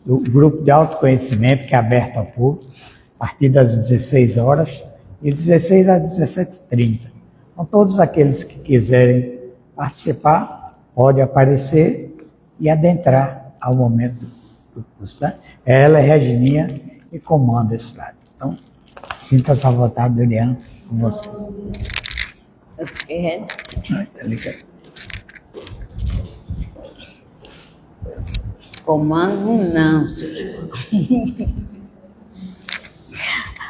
do grupo de autoconhecimento, que é aberto ao público, a partir das 16 horas, de 16 às 17h30. Então, todos aqueles que quiserem participar, podem aparecer e adentrar ao momento do curso. Né? Ela é Regininha e comanda esse lado. Então, sinta-se à vontade, Juliana, com você. Eu fiquei reto. Tá ligado? Comando não, senhor.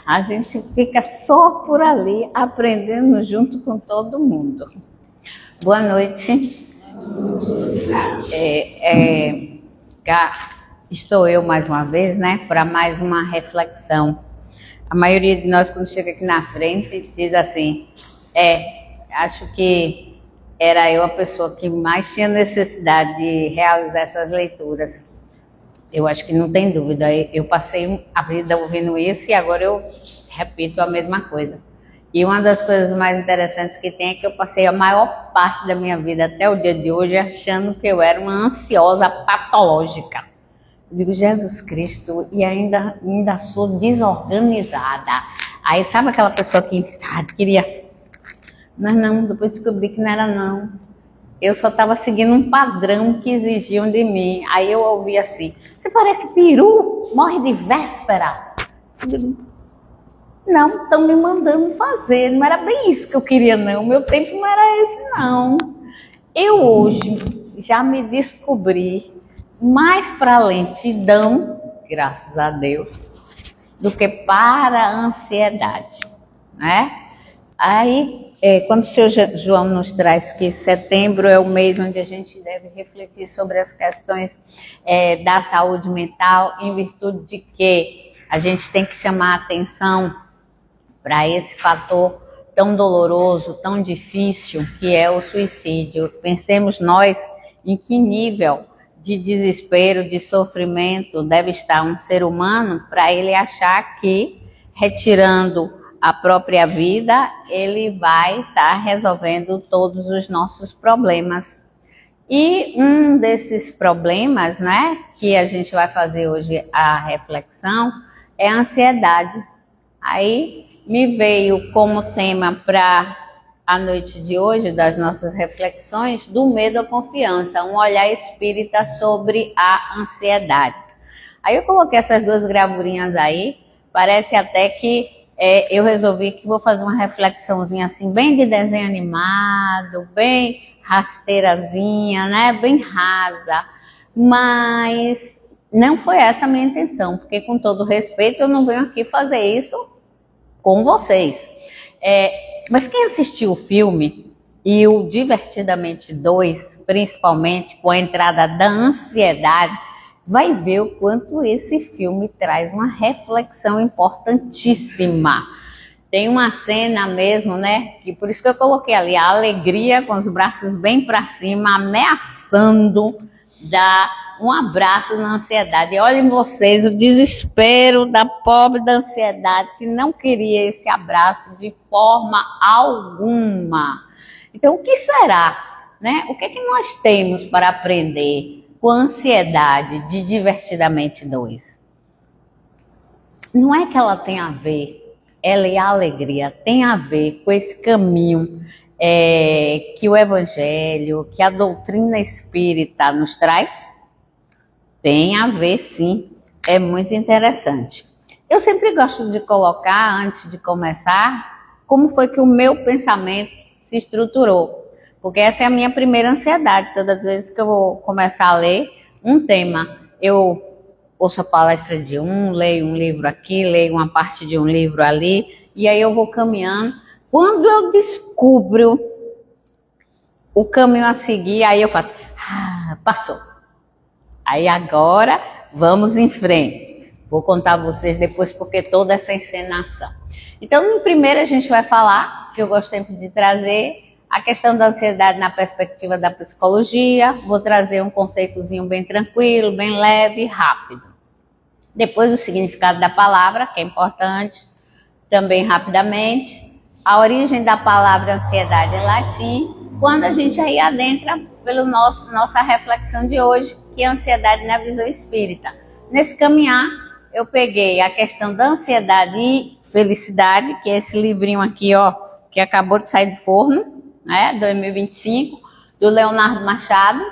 A gente fica só por ali, aprendendo junto com todo mundo. Boa noite. Cá estou eu mais uma vez, né, para mais uma reflexão. A maioria de nós, quando chega aqui na frente, diz assim, acho que era eu a pessoa que mais tinha necessidade de realizar essas leituras. Eu acho que não tem dúvida. Eu passei a vida ouvindo isso e agora eu repito a mesma coisa. E uma das coisas mais interessantes que tem é que eu passei a maior parte da minha vida até o dia de hoje achando que eu era uma ansiosa patológica. Eu digo, Jesus Cristo, e ainda sou desorganizada. Aí sabe aquela pessoa que queria... Mas não, depois descobri que não era não. Eu só estava seguindo um padrão que exigiam de mim. Aí eu ouvi assim, você parece peru, morre de véspera. Eu digo, não, estão me mandando fazer, não era bem isso que eu queria não, meu tempo não era esse não. Eu hoje já me descobri mais para a lentidão, graças a Deus, do que para a ansiedade, né? Aí, quando o senhor João nos traz que setembro é o mês onde a gente deve refletir sobre as questões da saúde mental, em virtude de que a gente tem que chamar a atenção para esse fator tão doloroso, tão difícil, que é o suicídio. Pensemos nós em que nível de desespero, de sofrimento deve estar um ser humano para ele achar que, retirando a própria vida, ele vai estar resolvendo todos os nossos problemas. E um desses problemas, né, que a gente vai fazer hoje a reflexão, é a ansiedade. Aí me veio como tema para a noite de hoje, das nossas reflexões, do medo à confiança, um olhar espírita sobre a ansiedade. Aí eu coloquei essas duas gravurinhas aí, parece até que eu resolvi que vou fazer uma reflexãozinha assim, bem de desenho animado, bem rasteirazinha, né, bem rasa, mas não foi essa a minha intenção, porque com todo respeito eu não venho aqui fazer isso com vocês. Mas quem assistiu o filme, e o Divertidamente 2, principalmente com a entrada da ansiedade, vai ver o quanto esse filme traz uma reflexão importantíssima. Tem uma cena mesmo, né, que por isso que eu coloquei ali, a alegria com os braços bem para cima, ameaçando dar um abraço na ansiedade. E olhem vocês, o desespero da pobre da ansiedade, que não queria esse abraço de forma alguma. Então, o que será, né? O que é que nós temos para aprender com a ansiedade de Divertidamente 2? Não é que ela tem a ver, ela e a alegria tem a ver com esse caminho que o Evangelho, que a doutrina espírita nos traz? Tem a ver, sim. É muito interessante. Eu sempre gosto de colocar, antes de começar, como foi que o meu pensamento se estruturou. Porque essa é a minha primeira ansiedade. Todas as vezes que eu vou começar a ler um tema, eu ouço a palestra de leio um livro aqui, leio uma parte de um livro ali, e aí eu vou caminhando. Quando eu descubro o caminho a seguir, aí eu faço, passou. Aí agora vamos em frente. Vou contar a vocês depois porque toda essa encenação. Então, primeiro a gente vai falar, que eu gosto sempre de trazer, a questão da ansiedade na perspectiva da psicologia. Vou trazer um conceitozinho bem tranquilo, bem leve, rápido. Depois o significado da palavra, que é importante, também rapidamente. A origem da palavra ansiedade é latim. Quando a gente aí adentra pela nossa reflexão de hoje, que é ansiedade na visão espírita. Nesse caminhar, eu peguei a questão da ansiedade e felicidade, que é esse livrinho aqui, ó, que acabou de sair do forno, né, 2025, do Leonardo Machado,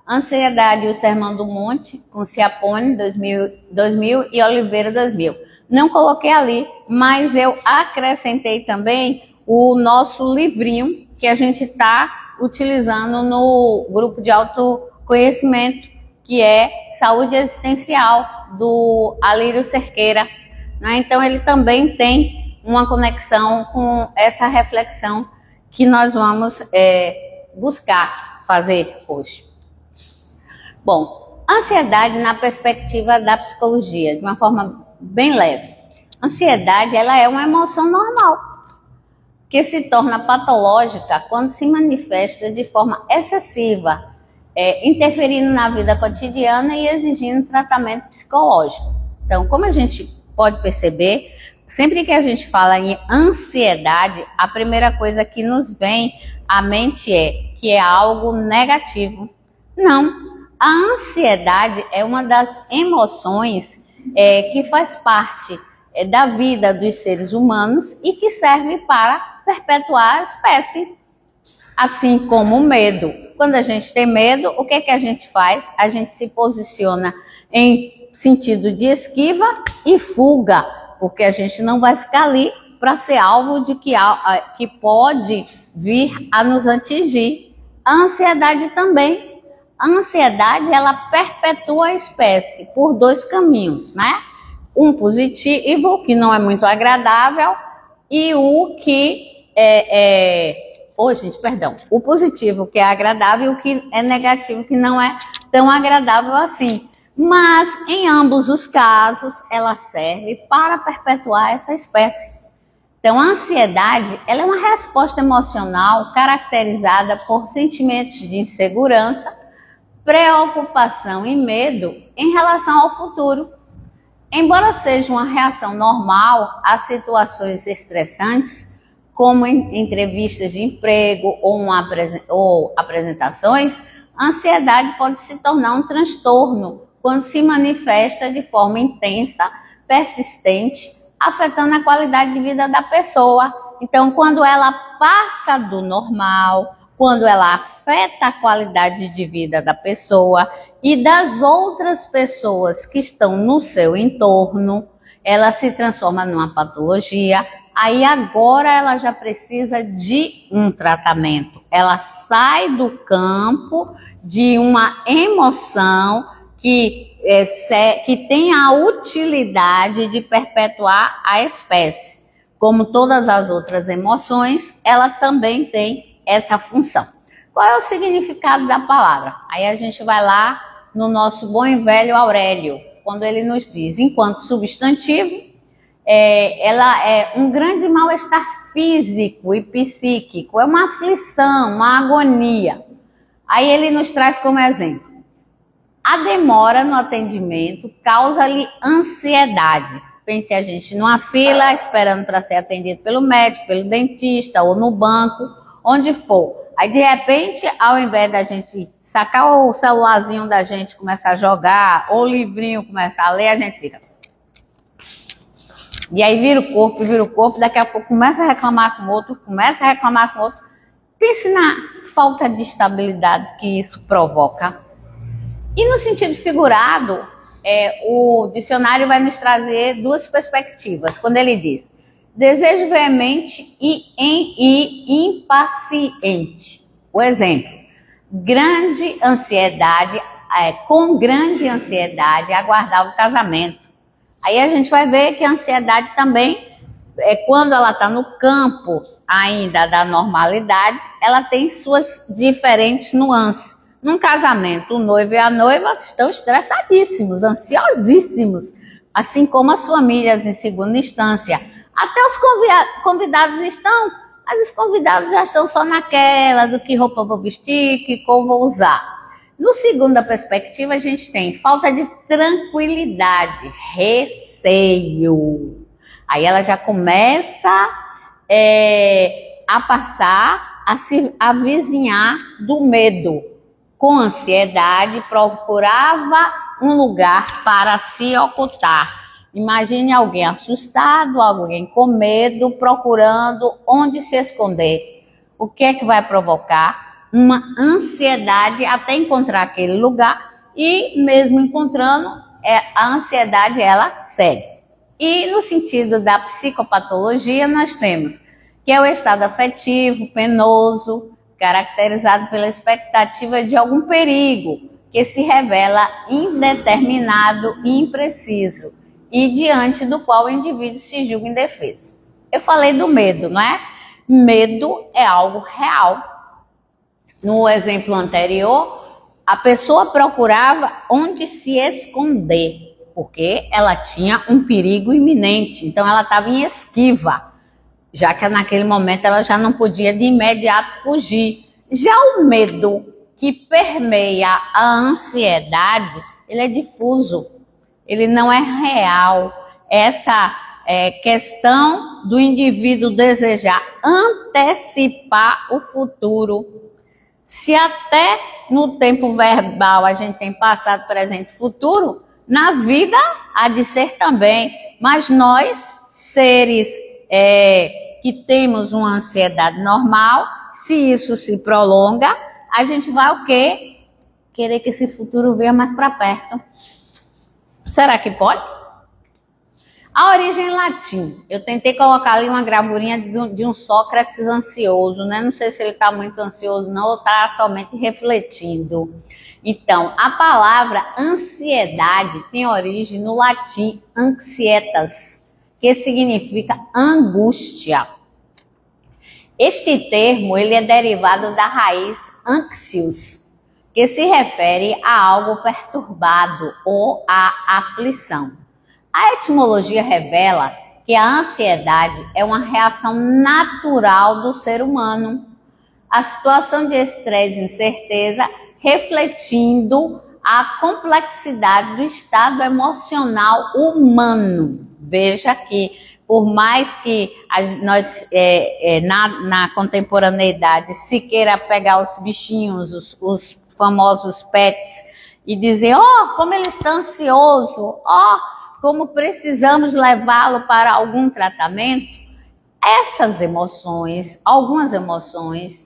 Ansiedade e o Sermão do Monte, com Ciapone, 2000 e Oliveira, 2000. Não coloquei ali, mas eu acrescentei também o nosso livrinho que a gente está utilizando no grupo de autoconhecimento, que é Saúde Existencial, do Alírio Cerqueira, né? Então ele também tem uma conexão com essa reflexão que nós vamos buscar fazer hoje. Bom, ansiedade na perspectiva da psicologia, de uma forma bem leve. Ansiedade, ela é uma emoção normal, que se torna patológica quando se manifesta de forma excessiva, interferindo na vida cotidiana e exigindo tratamento psicológico. Então, como a gente pode perceber, sempre que a gente fala em ansiedade, a primeira coisa que nos vem à mente é que é algo negativo. Não, a ansiedade é uma das emoções que faz parte da vida dos seres humanos e que serve para perpetuar a espécie, assim como o medo. Quando a gente tem medo, o que é que a gente faz? A gente se posiciona em sentido de esquiva e fuga, porque a gente não vai ficar ali para ser alvo de que pode vir a nos atingir. A ansiedade também. A ansiedade, ela perpetua a espécie por dois caminhos, né? Um positivo, que não é muito agradável, e o que o positivo, que é agradável, e o que é negativo, que não é tão agradável assim. Mas, em ambos os casos, ela serve para perpetuar essa espécie. Então, a ansiedade, ela é uma resposta emocional caracterizada por sentimentos de insegurança, preocupação e medo em relação ao futuro. Embora seja uma reação normal a situações estressantes, como em entrevistas de emprego ou apresentações, a ansiedade pode se tornar um transtorno quando se manifesta de forma intensa, persistente, afetando a qualidade de vida da pessoa. Então, quando ela passa do normal, quando ela afeta a qualidade de vida da pessoa e das outras pessoas que estão no seu entorno, ela se transforma numa patologia. Aí agora ela já precisa de um tratamento. Ela sai do campo de uma emoção que tem a utilidade de perpetuar a espécie. Como todas as outras emoções, ela também tem essa função. Qual é o significado da palavra? Aí a gente vai lá no nosso bom e velho Aurélio, quando ele nos diz, enquanto substantivo, ela é um grande mal-estar físico e psíquico, é uma aflição, uma agonia. Aí ele nos traz como exemplo: a demora no atendimento causa-lhe ansiedade. Pense a gente numa fila, esperando para ser atendido pelo médico, pelo dentista ou no banco, onde for. Aí, de repente, ao invés da gente sacar o celularzinho da gente, começar a jogar, ou o livrinho, começar a ler, a gente fica. E aí vira o corpo, daqui a pouco começa a reclamar com o outro, Pense na falta de estabilidade que isso provoca. E no sentido figurado, o dicionário vai nos trazer duas perspectivas. Quando ele diz desejo veemente e impaciente. O exemplo: grande ansiedade, com grande ansiedade, aguardar o casamento. Aí a gente vai ver que a ansiedade também, quando ela está no campo ainda da normalidade, ela tem suas diferentes nuances. Num casamento, o noivo e a noiva estão estressadíssimos, ansiosíssimos, assim como as famílias em segunda instância. Até os convidados estão, mas os convidados já estão só naquela do que roupa vou vestir, que cor vou usar. No segunda perspectiva, a gente tem falta de tranquilidade, receio. Aí ela já começa a passar a se avizinhar do medo. com ansiedade, procurava um lugar para se ocultar. Imagine alguém assustado, alguém com medo, procurando onde se esconder. O que é que vai provocar? Uma ansiedade até encontrar aquele lugar e mesmo encontrando, a ansiedade ela segue. E no sentido da psicopatologia nós temos que é o estado afetivo, penoso, caracterizado pela expectativa de algum perigo, que se revela indeterminado e impreciso, e diante do qual o indivíduo se julga indefeso. Eu falei do medo, não é? Medo é algo real. No exemplo anterior, a pessoa procurava onde se esconder, porque ela tinha um perigo iminente, então ela estava em esquiva, já que naquele momento ela já não podia de imediato fugir. Já o medo que permeia a ansiedade, ele é difuso, ele não é real. Essa questão do indivíduo desejar antecipar o futuro. Se até no tempo verbal a gente tem passado, presente, futuro, na vida há de ser também. Mas nós, seres que temos uma ansiedade normal, se isso se prolonga, a gente vai o quê? Querer que esse futuro venha mais para perto. Será que pode? A origem em latim. Eu tentei colocar ali uma gravurinha de um Sócrates ansioso, né? Não sei se ele está muito ansioso não, ou está somente refletindo. Então, a palavra ansiedade tem origem no latim anxietas, que significa angústia. Este termo ele é derivado da raiz anxious, que se refere a algo perturbado ou a aflição. A etimologia revela que a ansiedade é uma reação natural do ser humano. A situação de estresse e incerteza refletindo a complexidade do estado emocional humano. Veja que, por mais que nós, na contemporaneidade, se queira pegar os bichinhos, os famosos pets, e dizer, como ele está ansioso, como precisamos levá-lo para algum tratamento, essas emoções, algumas emoções,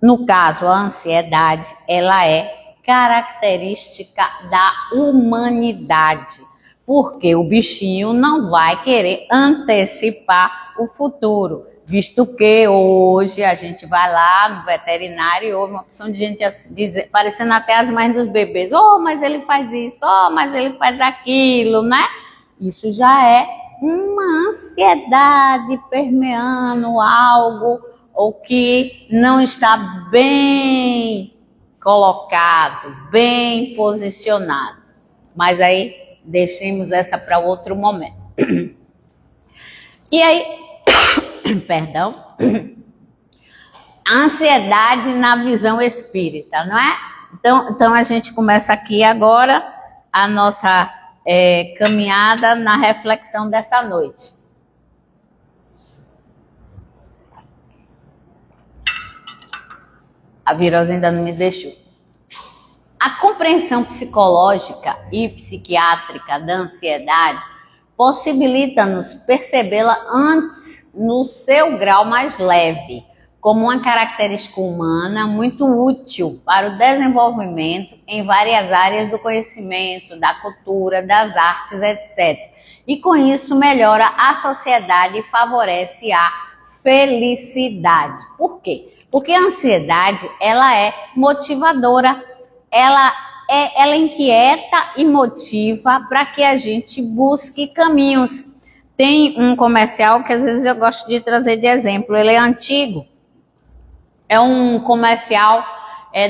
no caso a ansiedade, ela é característica da humanidade, porque o bichinho não vai querer antecipar o futuro, visto que hoje a gente vai lá no veterinário e houve uma opção de gente dizer, parecendo até as mães dos bebês, mas ele faz isso, mas ele faz aquilo, né? Isso já é uma ansiedade permeando algo ou que não está bem colocado, bem posicionado. Mas aí deixemos essa para outro momento. E aí, perdão, a ansiedade na visão espírita, não é? Então a gente começa aqui agora a nossa caminhada na reflexão dessa noite. A virose ainda não me deixou. A compreensão psicológica e psiquiátrica da ansiedade possibilita-nos percebê-la antes no seu grau mais leve, como uma característica humana muito útil para o desenvolvimento em várias áreas do conhecimento, da cultura, das artes, etc. E com isso melhora a sociedade e favorece a felicidade. Por quê? Porque a ansiedade, ela é motivadora, ela inquieta e motiva para que a gente busque caminhos. Tem um comercial que às vezes eu gosto de trazer de exemplo, ele é antigo. É um comercial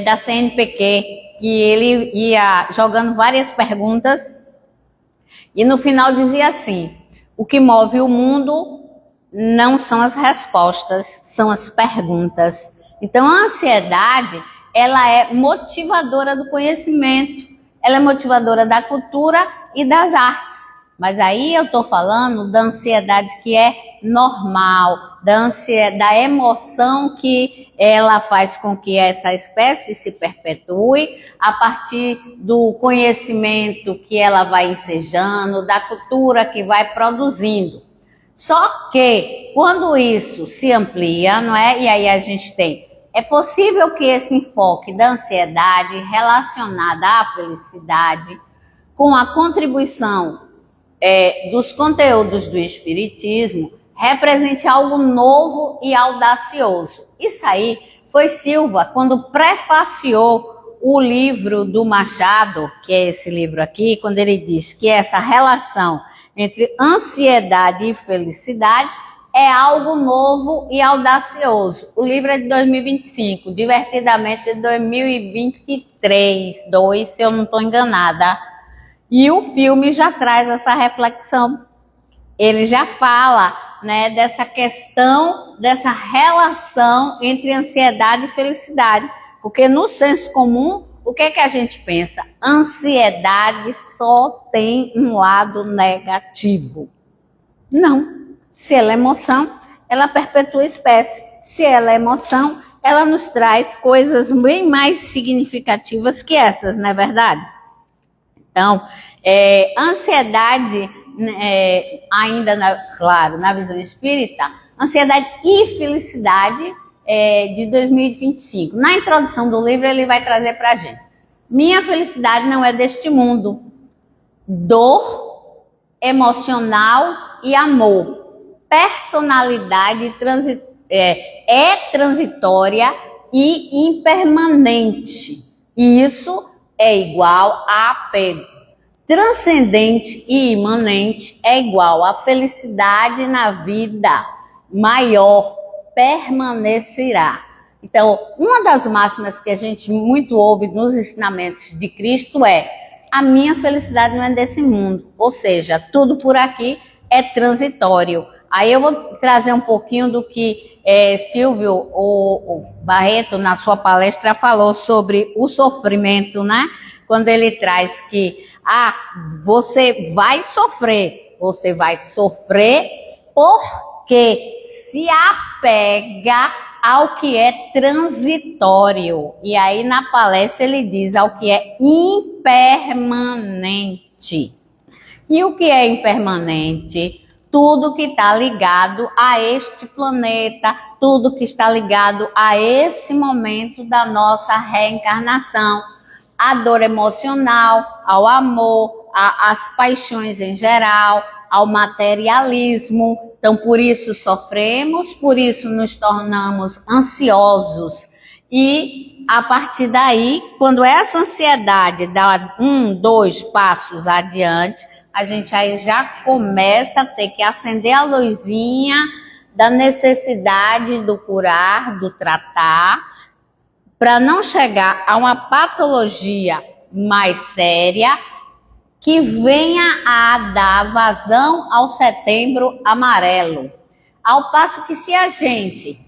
da CNPq, que ele ia jogando várias perguntas e no final dizia assim, o que move o mundo não são as respostas, são as perguntas. Então a ansiedade, ela é motivadora do conhecimento, ela é motivadora da cultura e das artes. Mas aí eu estou falando da ansiedade que é normal, da emoção que ela faz com que essa espécie se perpetue a partir do conhecimento que ela vai ensejando, da cultura que vai produzindo. Só que quando isso se amplia, não é? E aí a gente tem, é possível que esse enfoque da ansiedade relacionada à felicidade, com a contribuição dos conteúdos do Espiritismo, represente algo novo e audacioso. Isso aí foi Silva, quando prefaciou o livro do Machado, que é esse livro aqui, quando ele diz que essa relação entre ansiedade e felicidade é algo novo e audacioso. O livro é de 2025, Divertidamente de 2023, se eu não estou enganada. E o filme já traz essa reflexão. Ele já fala, né, dessa questão, dessa relação entre ansiedade e felicidade. Porque no senso comum, o que é que a gente pensa? Ansiedade só tem um lado negativo. Não. Se ela é emoção, ela perpetua a espécie. Se ela é emoção, ela nos traz coisas bem mais significativas que essas, não é verdade? Então, ansiedade, claro, na visão espírita, ansiedade e felicidade de 2025. Na introdução do livro, ele vai trazer para a gente. Minha felicidade não é deste mundo. Dor, emocional e amor. Personalidade é transitória e impermanente. E isso é igual a apego. Transcendente e imanente é igual a felicidade na vida maior, permanecerá. Então, uma das máximas que a gente muito ouve nos ensinamentos de Cristo é: a minha felicidade não é desse mundo. Ou seja, tudo por aqui é transitório. Aí eu vou trazer um pouquinho do que Silvio o Barreto, na sua palestra, falou sobre o sofrimento, né? Quando ele traz que você vai sofrer porque se apega ao que é transitório. E aí na palestra ele diz ao que é impermanente. E o que é impermanente? Tudo que está ligado a este planeta, tudo que está ligado a esse momento da nossa reencarnação, a dor emocional, ao amor, às paixões em geral, ao materialismo. Então, por isso sofremos, por isso nos tornamos ansiosos. E, a partir daí, quando essa ansiedade dá 2 passos adiante, a gente aí já começa a ter que acender a luzinha da necessidade do curar, do tratar, para não chegar a uma patologia mais séria que venha a dar vazão ao Setembro Amarelo. Ao passo que, se a gente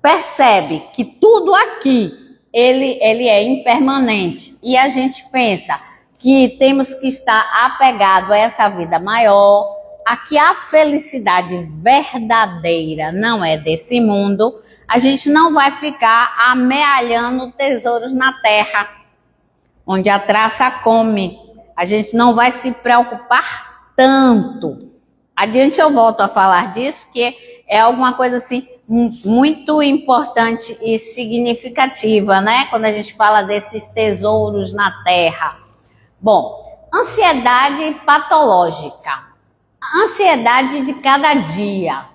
percebe que tudo aqui ele é impermanente e a gente pensa que temos que estar apegado a essa vida maior, a que a felicidade verdadeira não é desse mundo, a gente não vai ficar amealhando tesouros na terra, onde a traça come. A gente não vai se preocupar tanto. Adiante eu volto a falar disso, que é alguma coisa assim muito importante e significativa, né? Quando a gente fala desses tesouros na terra. Bom, ansiedade patológica. A ansiedade de cada dia.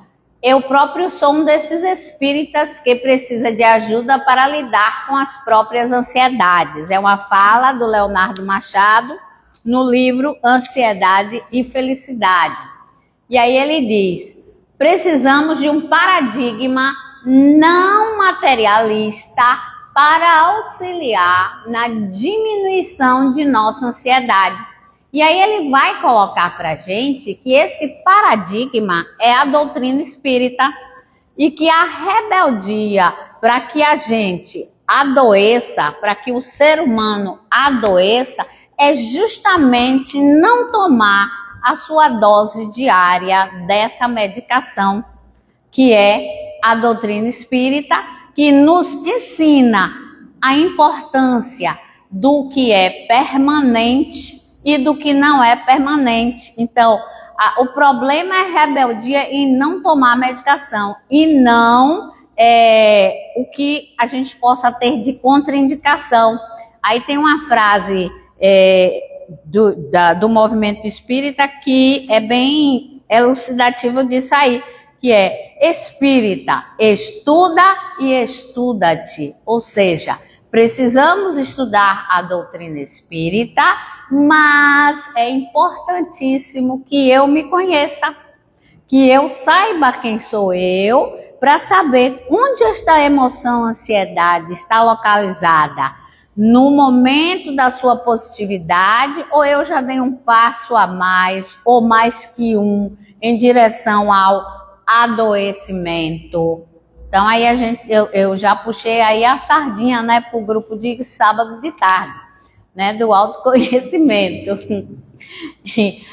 Eu próprio sou um desses espíritas que precisa de ajuda para lidar com as próprias ansiedades. É uma fala do Leonardo Machado no livro Ansiedade e Felicidade. E aí ele diz: precisamos de um paradigma não materialista para auxiliar na diminuição de nossa ansiedade. E aí ele vai colocar para a gente que esse paradigma é a doutrina espírita e que a rebeldia para que a gente adoeça, para que o ser humano adoeça, é justamente não tomar a sua dose diária dessa medicação, que é a doutrina espírita, que nos ensina a importância do que é permanente e do que não é permanente. Então, o problema é rebeldia em não tomar medicação e não o que a gente possa ter de contraindicação. Aí tem uma frase do movimento espírita que é bem elucidativo disso aí, que é: espírita, estuda e estuda-te. Ou seja, precisamos estudar a doutrina espírita, mas é importantíssimo que eu me conheça, que eu saiba quem sou eu, para saber onde esta emoção, ansiedade está localizada. No momento da sua positividade, ou eu já dei um passo a mais, ou mais que um, em direção ao adoecimento. Então aí eu já puxei aí a sardinha, né, para o grupo de sábado de tarde, né, do autoconhecimento. E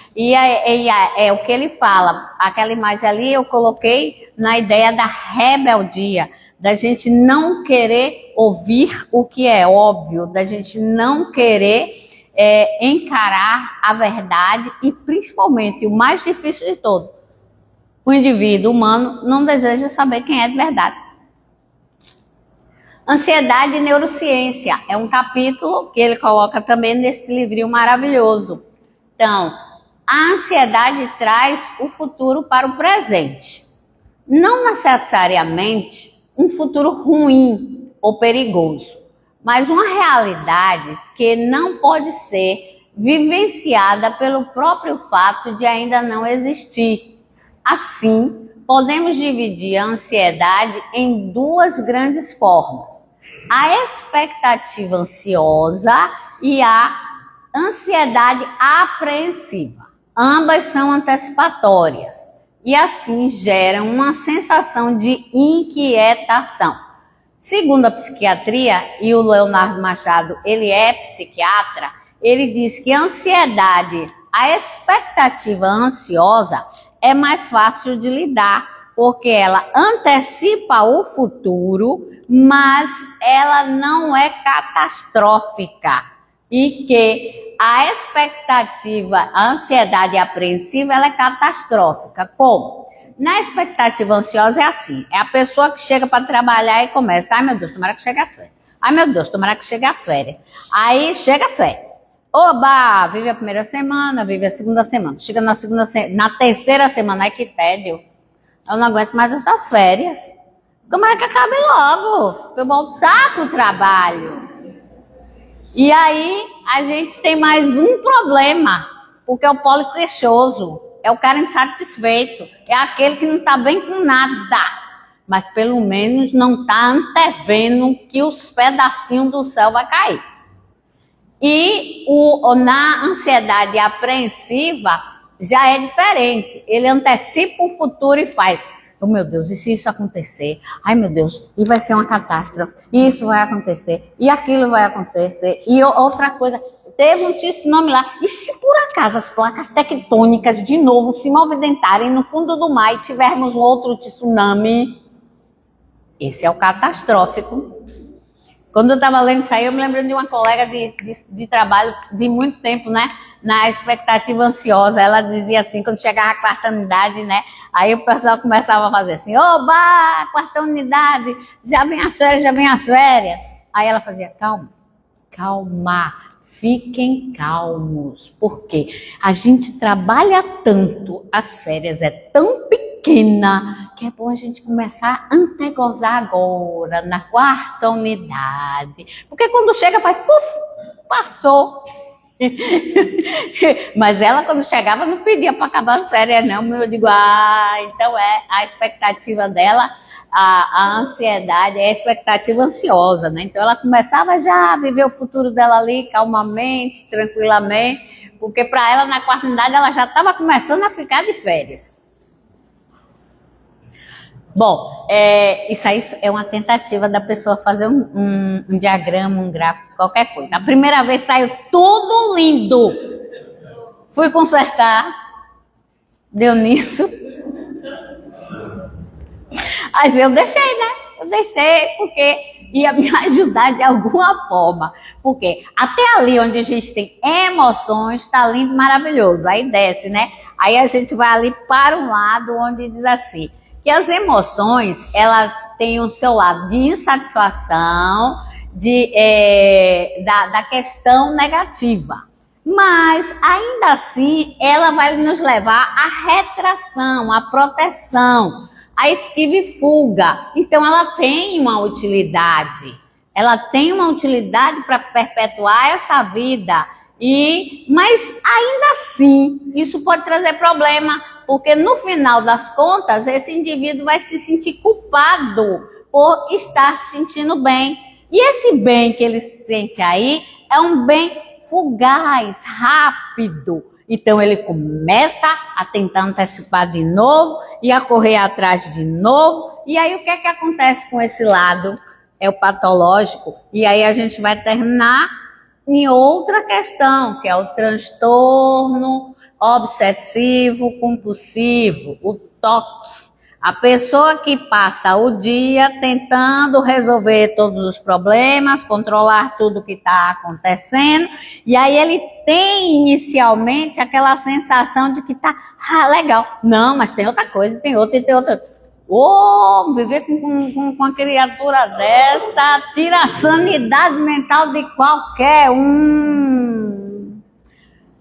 o que ele fala, aquela imagem ali eu coloquei na ideia da rebeldia, da gente não querer ouvir o que é óbvio, da gente não querer encarar a verdade e principalmente o mais difícil de todo, o indivíduo humano não deseja saber quem é de verdade. Ansiedade e neurociência é um capítulo que ele coloca também nesse livrinho maravilhoso. Então, a ansiedade traz o futuro para o presente. Não necessariamente um futuro ruim ou perigoso, mas uma realidade que não pode ser vivenciada pelo próprio fato de ainda não existir. Assim, podemos dividir a ansiedade em duas grandes formas: a expectativa ansiosa e a ansiedade apreensiva. Ambas são antecipatórias e assim geram uma sensação de inquietação. Segundo a psiquiatria, e o Leonardo Machado, ele é psiquiatra, ele diz que a ansiedade, a expectativa ansiosa é mais fácil de lidar, porque ela antecipa o futuro, mas ela não é catastrófica. E que a expectativa, a ansiedade apreensiva, ela é catastrófica. Como? Na expectativa ansiosa é assim, é a pessoa que chega para trabalhar e começa: ai meu Deus, tomara que chegue as férias. Ai meu Deus, tomara que chegue as férias. Aí chega as férias. Oba, vive a primeira semana, vive a segunda semana. Chega na terceira semana, ai que tédio. Eu não aguento mais essas férias. Tomara que acabe logo, para eu voltar para o trabalho. E aí a gente tem mais um problema, porque é o poliqueixoso, é o cara insatisfeito, é aquele que não está bem com nada, mas pelo menos não está antevendo que os pedacinhos do céu vai cair. E na ansiedade apreensiva já é diferente, ele antecipa o futuro e faz: oh meu Deus, e se isso acontecer? Ai meu Deus, e vai ser uma catástrofe, e isso vai acontecer, e aquilo vai acontecer, e outra coisa, teve um tsunami lá, e se por acaso as placas tectônicas de novo se movimentarem no fundo do mar e tivermos um outro tsunami? Esse é o catastrófico. Quando eu estava lendo isso aí, eu me lembro de uma colega de trabalho de muito tempo, né? Na expectativa ansiosa, ela dizia assim, quando chegava a quarta unidade, né? Aí o pessoal começava a fazer assim: oba, quarta unidade, já vem as férias, já vem as férias. Aí ela fazia: calma, calma, fiquem calmos. Por quê? A gente trabalha tanto, as férias é tão pequena, que é bom a gente começar a antegozar agora, na quarta unidade. Porque quando chega faz puf, passou. Mas ela, quando chegava, não pedia para acabar as férias, não. Eu digo: então a expectativa dela, a ansiedade, é a expectativa ansiosa, né? Então ela começava já a viver o futuro dela ali, calmamente, tranquilamente, porque para ela, na quarta unidade, ela já estava começando a ficar de férias. Bom, isso aí é uma tentativa da pessoa fazer um diagrama, um gráfico, qualquer coisa. A primeira vez saiu tudo lindo. Fui consertar, deu nisso. Aí eu deixei, né? Eu deixei porque ia me ajudar de alguma forma. Porque até ali onde a gente tem emoções, está lindo, maravilhoso. Aí desce, né? Aí a gente vai ali para um lado onde diz assim, que as emoções, elas têm o seu lado de insatisfação, da questão negativa. Mas, ainda assim, ela vai nos levar à retração, à proteção, à esquiva e fuga. Então, ela tem uma utilidade. Ela tem uma utilidade para perpetuar essa vida. Mas, ainda assim, isso pode trazer problema, porque no final das contas, esse indivíduo vai se sentir culpado por estar se sentindo bem. E esse bem que ele se sente aí é um bem fugaz, rápido. Então ele começa a tentar antecipar de novo e a correr atrás de novo. E aí o que é que acontece com esse lado? É o patológico. E aí a gente vai terminar em outra questão, que é o transtorno obsessivo compulsivo, o TOC. A pessoa que passa o dia tentando resolver todos os problemas, controlar tudo que está acontecendo, e aí ele tem inicialmente aquela sensação de que está legal. Não, mas tem outra coisa, tem outra e tem outra. Viver com uma criatura dessa tira a sanidade mental de qualquer um.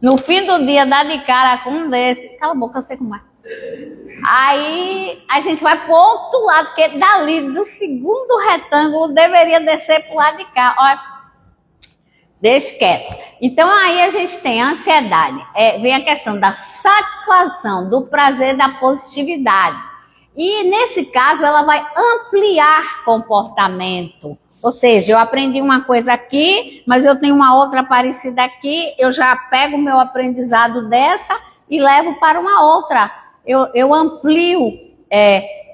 No fim do dia, dá de cara com um desse. Cala a boca, eu sei como é. Aí a gente vai para o outro lado, porque dali do segundo retângulo deveria descer para o lado de cá. Olha, deixa quieto. Então aí a gente tem a ansiedade. Vem a questão da satisfação, do prazer, da positividade. E nesse caso ela vai ampliar comportamento. Ou seja, eu aprendi uma coisa aqui, mas eu tenho uma outra parecida aqui, eu já pego o meu aprendizado dessa e levo para uma outra. Eu amplio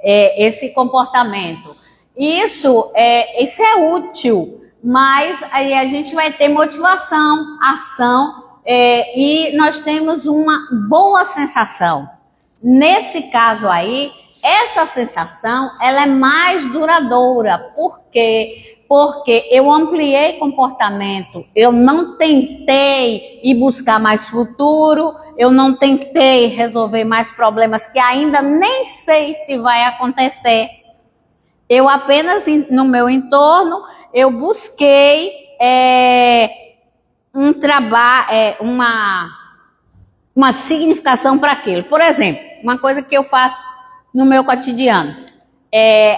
esse comportamento. Isso é útil, mas aí a gente vai ter motivação, ação, e nós temos uma boa sensação. Nesse caso aí, essa sensação ela é mais duradoura. Por quê? Porque eu ampliei comportamento, eu não tentei ir buscar mais futuro, eu não tentei resolver mais problemas que ainda nem sei se vai acontecer. Eu apenas, no meu entorno, eu busquei um trabalho, uma significação para aquilo. Por exemplo, uma coisa que eu faço no meu cotidiano,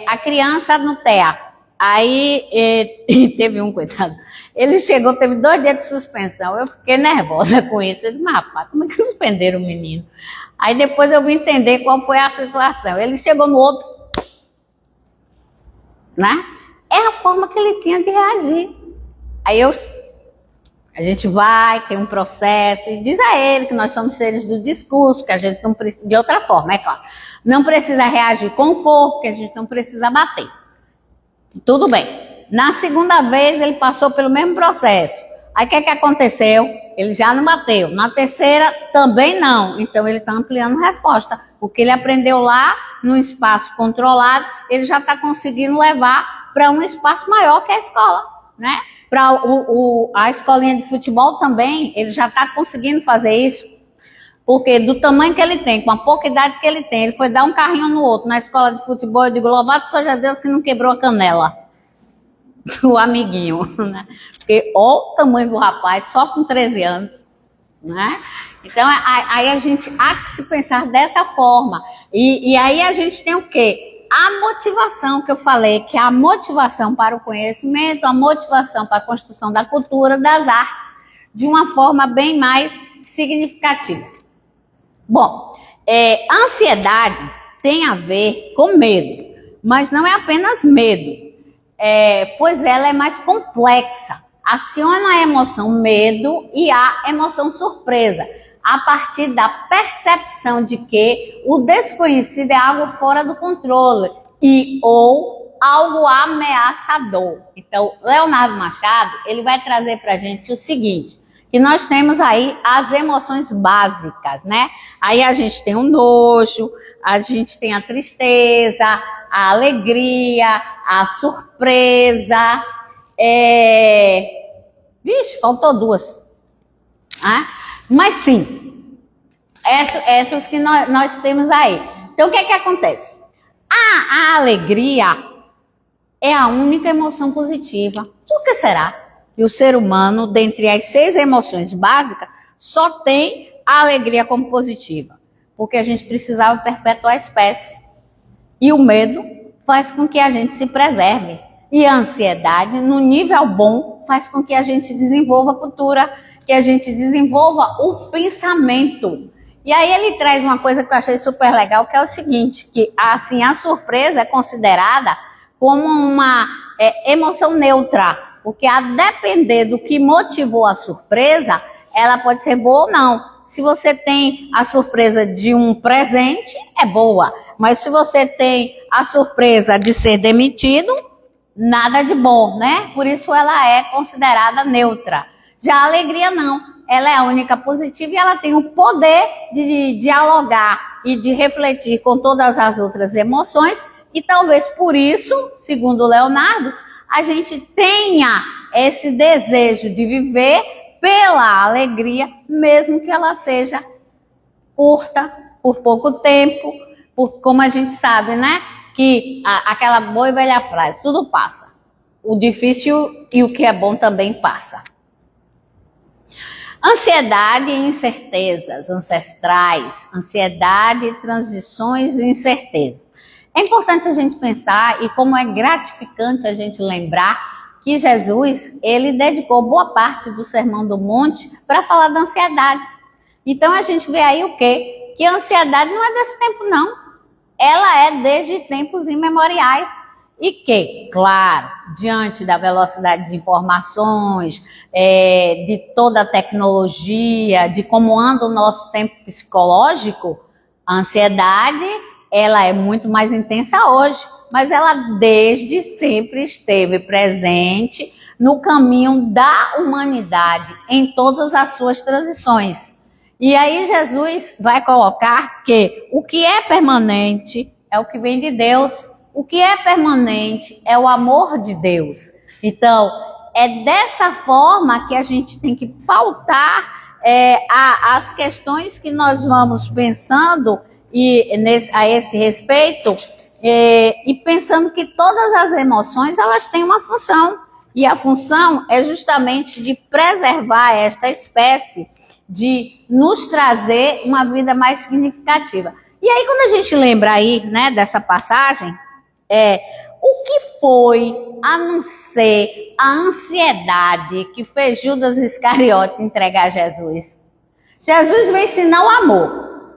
a criança no TEA. Aí teve um, coitado, ele chegou, teve 2 dias de suspensão, eu fiquei nervosa com isso, eu disse, mas rapaz, como é que suspenderam o menino? Aí depois eu vim entender qual foi a situação, ele chegou no outro, né? É a forma que ele tinha de reagir. Aí a gente vai, tem um processo, e diz a ele que nós somos seres do discurso, que a gente não precisa, de outra forma, é claro, não precisa reagir com o corpo, que a gente não precisa bater. Tudo bem. Na segunda vez, ele passou pelo mesmo processo. Aí, o que aconteceu? Ele já não bateu. Na terceira, também não. Então, ele está ampliando a resposta. O que ele aprendeu lá, num espaço controlado, ele já está conseguindo levar para um espaço maior que a escola, né? Para a escolinha de futebol também, ele já está conseguindo fazer isso. Porque do tamanho que ele tem, com a pouca idade que ele tem, ele foi dar um carrinho no outro. Na escola de futebol, eu digo, louvado seja Deus que não quebrou a canela do amiguinho, né? Porque olha o tamanho do rapaz, só com 13 anos, né? Então, aí a gente há que se pensar dessa forma. E aí a gente tem o quê? A motivação que eu falei, que é a motivação para o conhecimento, a motivação para a construção da cultura, das artes, de uma forma bem mais significativa. Bom, ansiedade tem a ver com medo, mas não é apenas medo, pois ela é mais complexa. Aciona a emoção medo e a emoção surpresa, a partir da percepção de que o desconhecido é algo fora do controle e ou algo ameaçador. Então, Leonardo Machado, ele vai trazer para a gente o seguinte, que nós temos aí as emoções básicas, né? Aí a gente tem o nojo, a gente tem a tristeza, a alegria, a surpresa, Vixe, faltou duas. Mas sim, essas que nós temos aí. Então, o que é que acontece? A alegria é a única emoção positiva. Por que será? E o ser humano, dentre as 6 emoções básicas, só tem a alegria como positiva. Porque a gente precisava perpetuar a espécie. E o medo faz com que a gente se preserve. E a ansiedade, no nível bom, faz com que a gente desenvolva a cultura, que a gente desenvolva o pensamento. E aí ele traz uma coisa que eu achei super legal, que é o seguinte, que assim, a surpresa é considerada como uma emoção neutra, porque a depender do que motivou a surpresa, ela pode ser boa ou não. Se você tem a surpresa de um presente, é boa, mas se você tem a surpresa de ser demitido, nada de bom, né? Por isso ela é considerada neutra. Já a alegria não, ela é a única positiva e ela tem o poder de dialogar e de refletir com todas as outras emoções e talvez por isso, segundo Leonardo, a gente tenha esse desejo de viver pela alegria, mesmo que ela seja curta, por pouco tempo, como a gente sabe, né? Que aquela boa e velha frase, tudo passa. O difícil e o que é bom também passa. Ansiedade e incertezas ancestrais, ansiedade, transições e incerteza. É importante a gente pensar e como é gratificante a gente lembrar que Jesus, ele dedicou boa parte do Sermão do Monte para falar da ansiedade. Então a gente vê aí o quê? Que a ansiedade não é desse tempo não. Ela é desde tempos imemoriais. E que, claro, diante da velocidade de informações, de toda a tecnologia, de como anda o nosso tempo psicológico, a ansiedade, ela é muito mais intensa hoje, mas ela desde sempre esteve presente no caminho da humanidade, em todas as suas transições. E aí Jesus vai colocar que o que é permanente é o que vem de Deus. O que é permanente é o amor de Deus. Então, é dessa forma que a gente tem que pautar as questões que nós vamos pensando a esse respeito, e pensando que todas as emoções elas têm uma função. E a função é justamente de preservar esta espécie, de nos trazer uma vida mais significativa. E aí, quando a gente lembra aí, né, dessa passagem, o que foi, a não ser a ansiedade que fez Judas Iscariote entregar Jesus? Jesus veio ensinar o amor,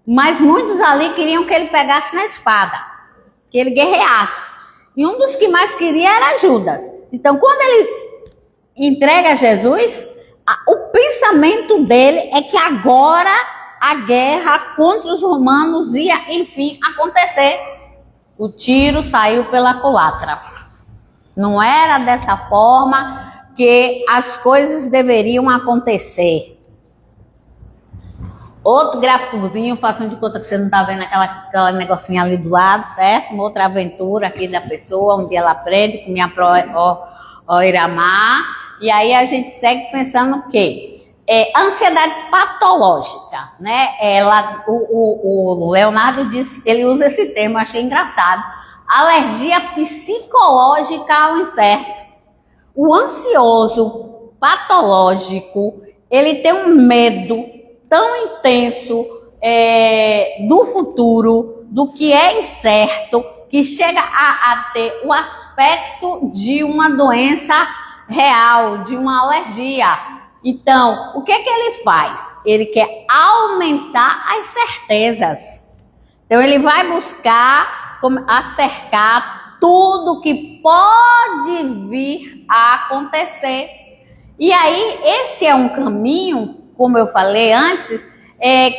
mas muitos ali queriam que ele pegasse na espada, que ele guerreasse. E um dos que mais queria era Judas. Então, quando ele entrega Jesus, o pensamento dele é que agora a guerra contra os romanos ia, enfim, acontecer. O tiro saiu pela culatra. Não era dessa forma que as coisas deveriam acontecer. Outro gráficozinho, façam de conta que você não está vendo aquela negocinho ali do lado, certo? Uma outra aventura aqui da pessoa, onde ela aprende com minha Iramar. E aí a gente segue pensando que ansiedade patológica, né? O Leonardo disse, ele usa esse termo, eu achei engraçado. Alergia psicológica ao incerto. O ansioso patológico, ele tem um medo tão intenso do futuro, do que é incerto, que chega a ter o aspecto de uma doença real, de uma alergia. Então, o que ele faz? Ele quer aumentar as certezas. Então, ele vai buscar acercar tudo que pode vir a acontecer. E aí, esse é um caminho, como eu falei antes,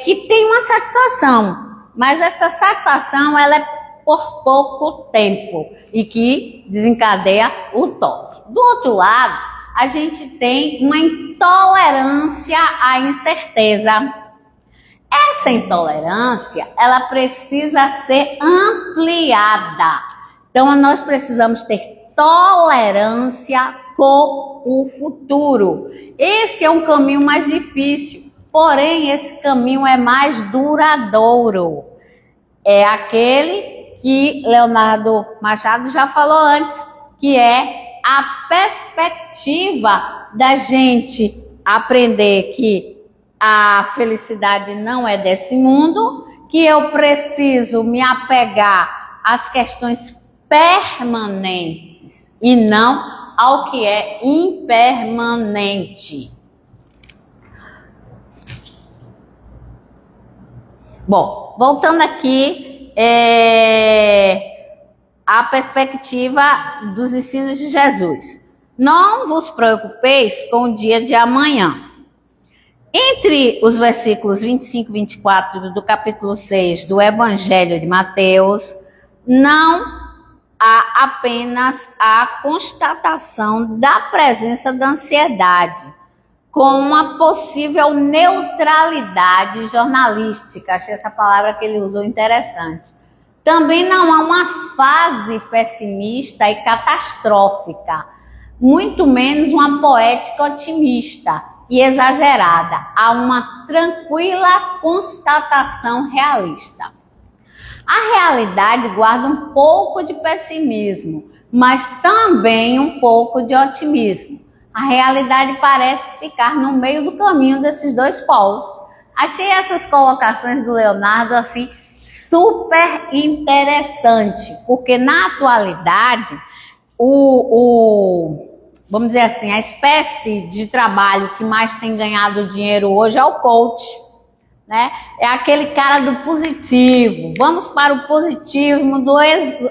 que tem uma satisfação. Mas essa satisfação, ela é por pouco tempo e que desencadeia o toque. Do outro lado, a gente tem uma intolerância à incerteza. Essa intolerância, ela precisa ser ampliada. Então, nós precisamos ter tolerância com o futuro. Esse é um caminho mais difícil, porém, esse caminho é mais duradouro. É aquele que Leonardo Machado já falou antes, que é a perspectiva da gente aprender que a felicidade não é desse mundo, que eu preciso me apegar às questões permanentes e não ao que é impermanente. Bom, voltando aqui, a perspectiva dos ensinos de Jesus. Não vos preocupeis com o dia de amanhã. Entre os versículos 25 e 24 do capítulo 6 do Evangelho de Mateus, não há apenas a constatação da presença da ansiedade, com uma possível neutralidade jornalística. Achei essa palavra que ele usou interessante. Também não há uma fase pessimista e catastrófica, muito menos uma poética otimista e exagerada. Há uma tranquila constatação realista. A realidade guarda um pouco de pessimismo, mas também um pouco de otimismo. A realidade parece ficar no meio do caminho desses dois polos. Achei essas colocações do Leonardo assim super interessante, porque na atualidade vamos dizer assim, a espécie de trabalho que mais tem ganhado dinheiro hoje é o coach, né? É aquele cara do positivo. Vamos para o positivismo,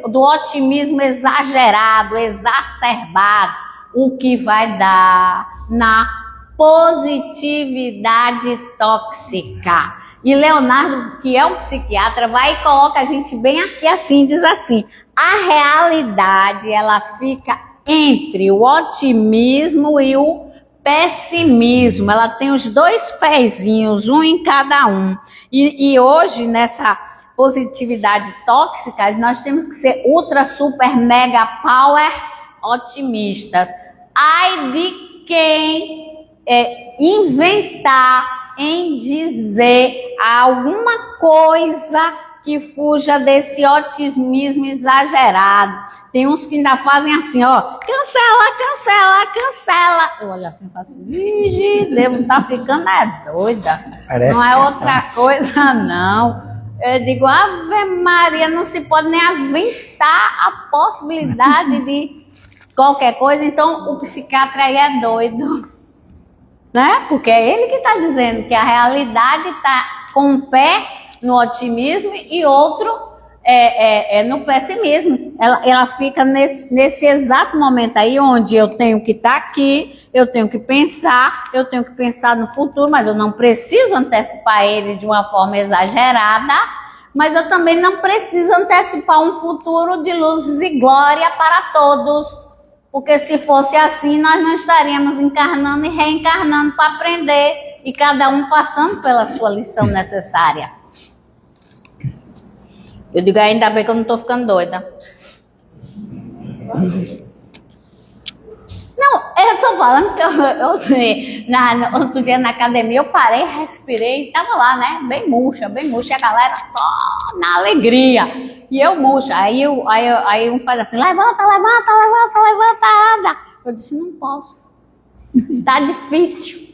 do otimismo exagerado, exacerbado, o que vai dar na positividade tóxica. E Leonardo, que é um psiquiatra, vai e coloca a gente bem aqui assim, diz assim: a realidade, ela fica entre o otimismo e o pessimismo. Ela tem os dois pezinhos, um em cada um. E hoje, nessa positividade tóxica, nós temos que ser ultra, super, mega, power otimistas. Ai de quem inventar em dizer alguma coisa que fuja desse otimismo exagerado. Tem uns que ainda fazem assim, ó, cancela, cancela, cancela. Eu olho assim e falo assim, vigi, devo estar ficando doida. Parece não é outra coisa, não. Eu digo, Ave Maria, não se pode nem aventar a possibilidade de qualquer coisa. Então, o psiquiatra aí é doido. Né? Porque é ele que está dizendo que a realidade está com um pé no otimismo e outro no pessimismo. Ela fica nesse exato momento aí onde eu tenho que estar aqui, eu tenho que pensar no futuro, mas eu não preciso antecipar ele de uma forma exagerada, mas eu também não preciso antecipar um futuro de luzes e glória para todos. Porque se fosse assim, nós não estaríamos encarnando e reencarnando para aprender, e cada um passando pela sua lição necessária. Eu digo, ainda bem que eu não estou ficando doida. Não, eu estou falando que outro dia na academia eu parei, respirei, estava lá, né, bem murcha, e a galera só na alegria. E eu murcha, aí um faz assim, levanta, anda. Eu disse, não posso, tá difícil.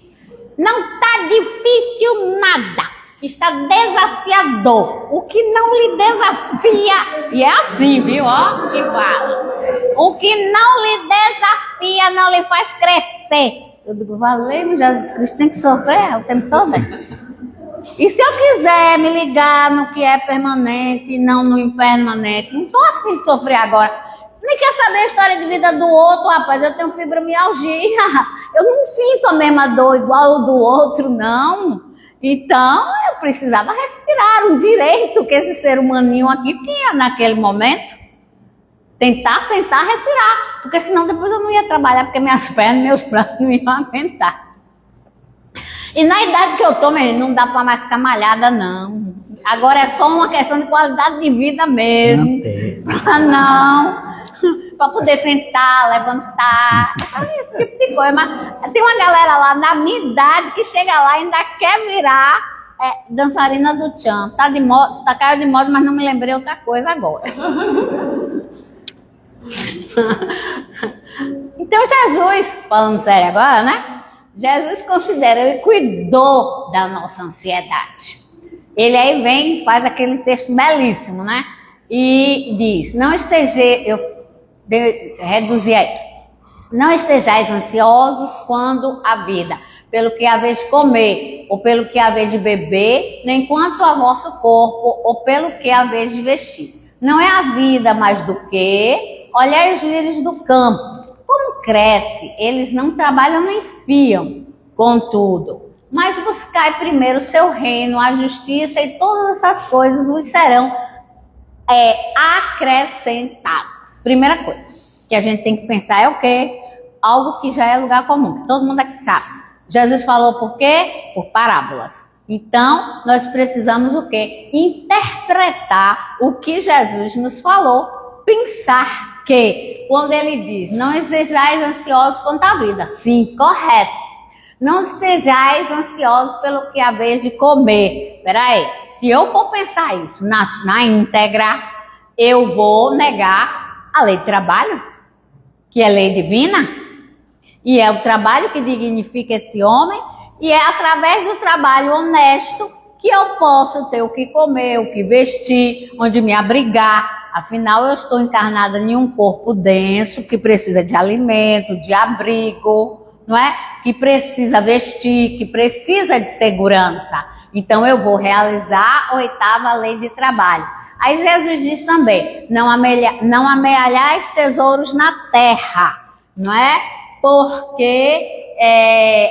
Não tá difícil nada, está desafiador. O que não lhe desafia, e é assim, viu, ó, que fala. O que não lhe desafia não lhe faz crescer. Eu digo, valeu, Jesus Cristo, tem que sofrer o tempo todo, né? E se eu quiser me ligar no que é permanente e não no impermanente, não estou afim de sofrer agora. Nem quer saber a história de vida do outro, rapaz. Eu tenho fibromialgia. Eu não sinto a mesma dor igual ao do outro, não. Então, eu precisava respirar tiraram o direito que esse ser humaninho aqui tinha naquele momento. Tentar sentar, respirar, porque senão depois eu não ia trabalhar, porque minhas pernas, meus braços não iam aguentar. E na idade que eu tô, não dá para mais ficar malhada, não. Agora é só uma questão de qualidade de vida mesmo. Não, para poder sentar, levantar, esse tipo de coisa. Mas tem uma galera lá da minha idade que chega lá e ainda quer virar dançarina do tchan. Tá de moda, tá cara de moda, mas não me lembrei outra coisa agora. Então Jesus, falando sério agora, né? Jesus considerou e cuidou da nossa ansiedade. Ele aí vem e faz aquele texto belíssimo, né? E diz, reduzir aí. Não estejais ansiosos quando a vida, pelo que haveis de comer, ou pelo que haveis de beber, nem quanto ao vosso corpo, ou pelo que haveis de vestir. Não é a vida mais do que... Olhai os lírios do campo, como cresce, eles não trabalham nem fiam, contudo. Mas buscai primeiro o seu reino, a justiça e todas essas coisas vos serão acrescentadas. Primeira coisa que a gente tem que pensar é o quê? Algo que já é lugar comum, que todo mundo aqui sabe. Jesus falou por quê? Por parábolas. Então, nós precisamos o quê? Interpretar o que Jesus nos falou, pensar que quando ele diz, não estejais ansiosos quanto à vida. Sim, correto. Não estejais ansiosos pelo que haveis de comer. Espera aí, se eu for pensar isso na íntegra, eu vou negar a lei de trabalho, que é lei divina, e é o trabalho que dignifica esse homem, e é através do trabalho honesto que eu posso ter o que comer, o que vestir, onde me abrigar. Afinal, eu estou encarnada em um corpo denso, que precisa de alimento, de abrigo, não é? Que precisa vestir, que precisa de segurança. Então, eu vou realizar a 8ª lei de trabalho. Aí Jesus diz também, não amealhais tesouros na terra, não é? Porque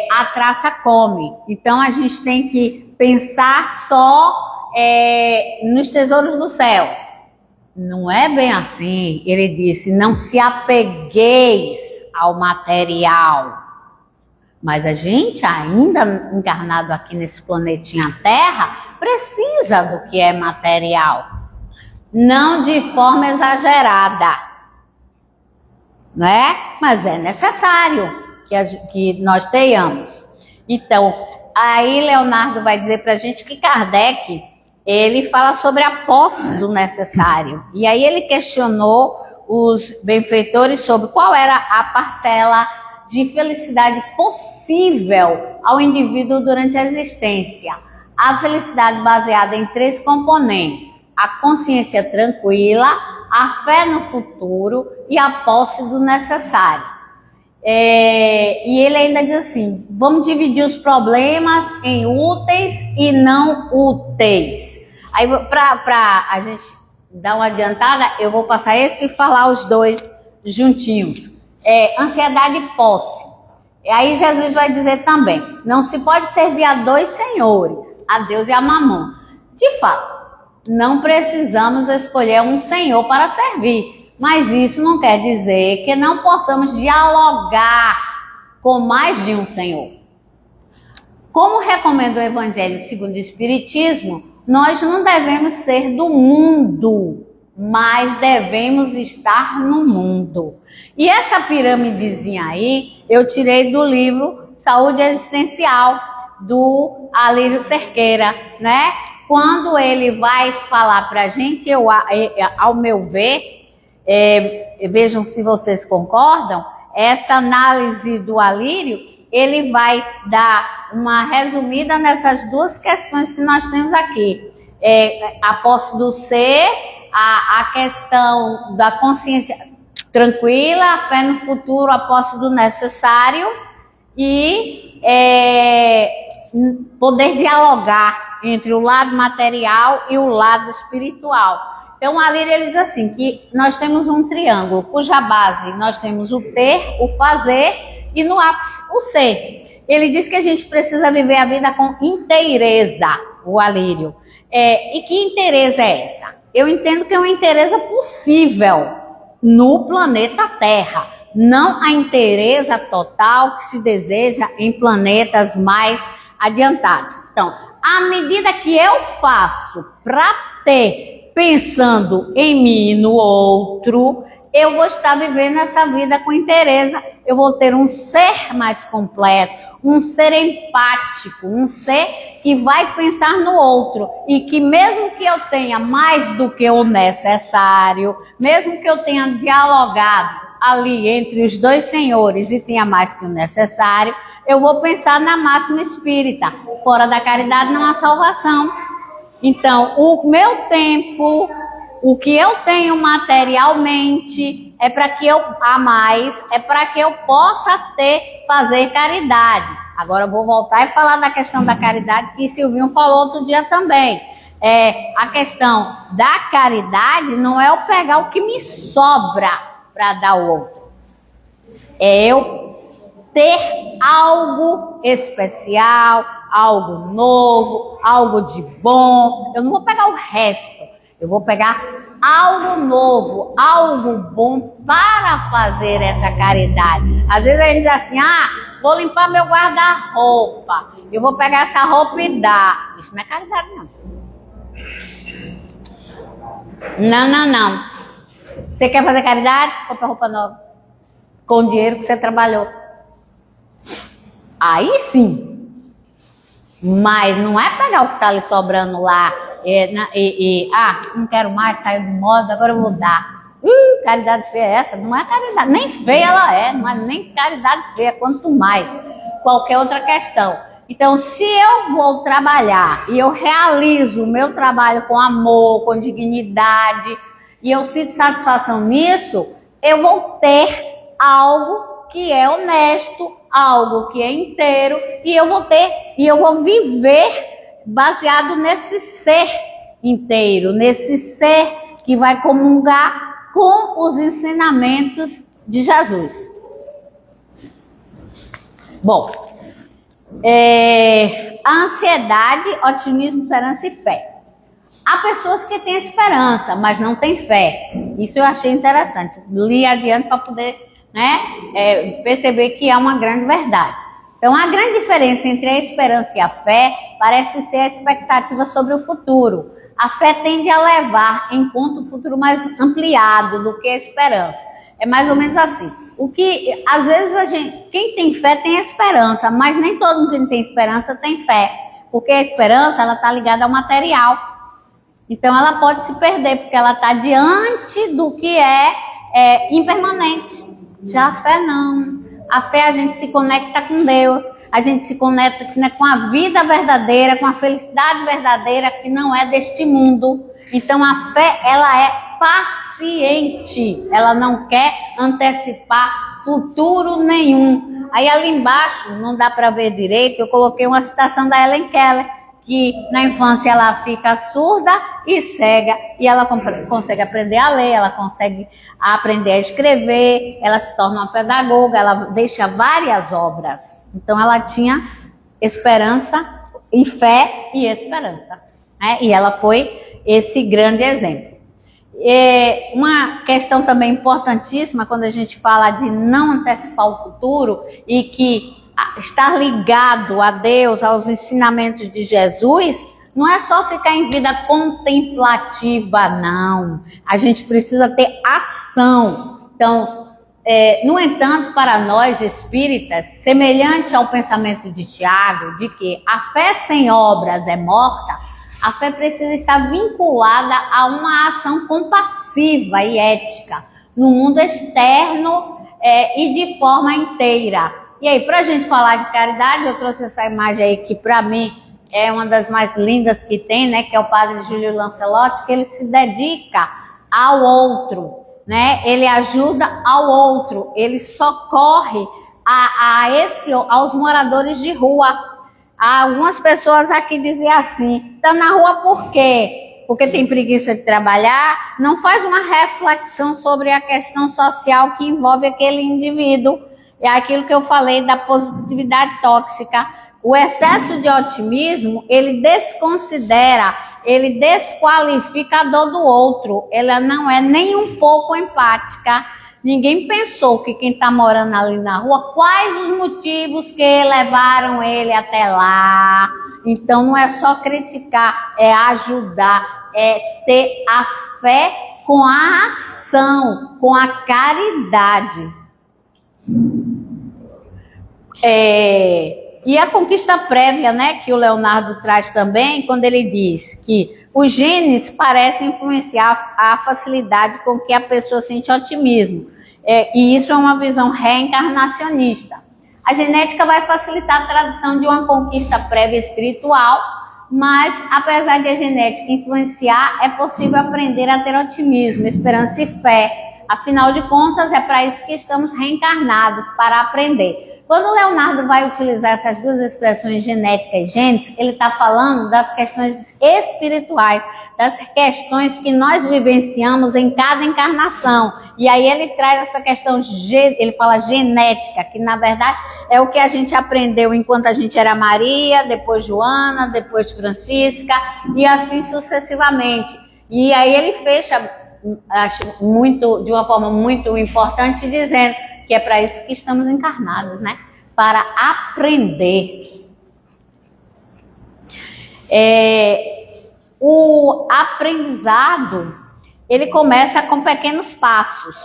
a traça come. Então, a gente tem que pensar só nos tesouros do céu. Não é bem assim. Ele disse, não se apegueis ao material. Mas a gente, ainda encarnado aqui nesse planetinha Terra, precisa do que é material. Não de forma exagerada, né? Mas é necessário que nós tenhamos. Então, aí Leonardo vai dizer para a gente que Kardec, ele fala sobre a posse do necessário. E aí ele questionou os benfeitores sobre qual era a parcela de felicidade possível ao indivíduo durante a existência. A felicidade baseada em 3 componentes: a consciência tranquila, a fé no futuro e a posse do necessário. E ele ainda diz assim, vamos dividir os problemas em úteis e não úteis. Aí, para a gente dar uma adiantada, eu vou passar esse e falar os dois juntinhos. Ansiedade e posse. E aí Jesus vai dizer também, não se pode servir a 2 senhores, a Deus e a Mamon. De fato, não precisamos escolher um senhor para servir, mas isso não quer dizer que não possamos dialogar com mais de um senhor. Como recomenda o Evangelho segundo o Espiritismo, nós não devemos ser do mundo, mas devemos estar no mundo. E essa pirâmidezinha aí, eu tirei do livro Saúde Existencial, do Alírio Cerqueira, né? Quando ele vai falar para a gente, ao meu ver, vejam se vocês concordam, essa análise do Alírio, ele vai dar uma resumida nessas 2 questões que nós temos aqui. A posse do ser, a questão da consciência tranquila, a fé no futuro, a posse do necessário e poder dialogar entre o lado material e o lado espiritual. Então, ali ele diz assim, que nós temos um triângulo, cuja base nós temos o ter, o fazer e no ápice o ser. Ele diz que a gente precisa viver a vida com inteireza, o Alírio. E que inteireza é essa? Eu entendo que é uma inteireza possível no planeta Terra, não a inteireza total que se deseja em planetas mais adiantados. Então, à medida que eu faço para ter, pensando em mim e no outro, eu vou estar vivendo essa vida com inteireza, eu vou ter um ser mais completo, um ser empático, um ser que vai pensar no outro e que mesmo que eu tenha mais do que o necessário, mesmo que eu tenha dialogado ali entre os dois senhores e tenha mais que o necessário, eu vou pensar na máxima espírita. Fora da caridade não há salvação. Então, o meu tempo, o que eu tenho materialmente, é para que eu a mais, é para que eu possa fazer caridade. Agora eu vou voltar e falar da questão da caridade que Silvinho falou outro dia também. A questão da caridade não é eu pegar o que me sobra para dar ao outro. É eu ter algo especial, algo novo, algo de bom. Eu não vou pegar o resto. Eu vou pegar algo novo, algo bom para fazer essa caridade. Às vezes a gente diz assim, vou limpar meu guarda-roupa. Eu vou pegar essa roupa e dar. Isso não é caridade, não. Não. Você quer fazer caridade? Compra roupa nova. Com o dinheiro que você trabalhou. Aí sim. Mas não é pegar o que está ali sobrando lá não quero mais, saiu de moda, agora eu vou dar. Caridade feia é essa? Não é caridade, nem feia ela é, não é nem caridade feia, quanto mais qualquer outra questão. Então, se eu vou trabalhar e eu realizo o meu trabalho com amor, com dignidade, e eu sinto satisfação nisso, eu vou ter algo que é honesto, algo que é inteiro, e eu vou viver baseado nesse ser inteiro, nesse ser que vai comungar com os ensinamentos de Jesus. Bom, a ansiedade, otimismo, esperança e fé. Há pessoas que têm esperança, mas não têm fé. Isso eu achei interessante. Li adiante para poder perceber que é uma grande verdade. Então, a grande diferença entre a esperança e a fé parece ser a expectativa sobre o futuro. A fé tende a levar em conta um futuro mais ampliado do que a esperança. É mais ou menos assim. O que, às vezes, quem tem fé tem esperança, mas nem todo mundo que tem esperança tem fé. Porque a esperança, ela está ligada ao material. Então, ela pode se perder, porque ela está diante do que é impermanente. Já a fé não. A fé a gente se conecta com Deus, a gente se conecta com a vida verdadeira, com a felicidade verdadeira que não é deste mundo. Então a fé, ela é paciente, ela não quer antecipar futuro nenhum. Aí ali embaixo, não dá para ver direito, eu coloquei uma citação da Helen Keller, que na infância ela fica surda e cega, e ela consegue aprender a ler, ela consegue aprender a escrever, ela se torna uma pedagoga, ela deixa várias obras. Então ela tinha esperança e fé e esperança, né? E ela foi esse grande exemplo. Uma questão também importantíssima quando a gente fala de não antecipar o futuro e que estar ligado a Deus, aos ensinamentos de Jesus, não é só ficar em vida contemplativa, não. A gente precisa ter ação. Então, no entanto, para nós espíritas, semelhante ao pensamento de Tiago, de que a fé sem obras é morta, a fé precisa estar vinculada a uma ação compassiva e ética no mundo externo e de forma inteira. E aí, para a gente falar de caridade, eu trouxe essa imagem aí que para mim é uma das mais lindas que tem, né? Que é o padre Júlio Lancelotti, que ele se dedica ao outro, né? Ele ajuda ao outro, ele socorre aos moradores de rua. Algumas pessoas aqui dizem assim, tá na rua por quê? Porque tem preguiça de trabalhar, não faz uma reflexão sobre a questão social que envolve aquele indivíduo. É aquilo que eu falei da positividade tóxica, O excesso de otimismo, ele desconsidera, ele desqualifica a dor do outro. Ela não é nem um pouco empática. Ninguém pensou que quem está morando ali na rua, quais os motivos que levaram ele até lá. Então não é só criticar, é ajudar, é ter a fé com a ação, com a caridade. E a conquista prévia, né, que o Leonardo traz também, quando ele diz que os genes parecem influenciar a facilidade com que a pessoa sente otimismo. E isso é uma visão reencarnacionista. A genética vai facilitar a tradição de uma conquista prévia espiritual, mas apesar de a genética influenciar, é possível aprender a ter otimismo, esperança e fé. Afinal de contas, é para isso que estamos reencarnados, para aprender. Quando o Leonardo vai utilizar essas duas expressões, genética e genes, ele está falando das questões espirituais, das questões que nós vivenciamos em cada encarnação. E aí ele traz essa questão, ele fala genética, que na verdade é o que a gente aprendeu enquanto a gente era Maria, depois Joana, depois Francisca, e assim sucessivamente. E aí ele fecha, acho de uma forma muito importante, dizendo que é para isso que estamos encarnados, né? Para aprender. O aprendizado, ele começa com pequenos passos.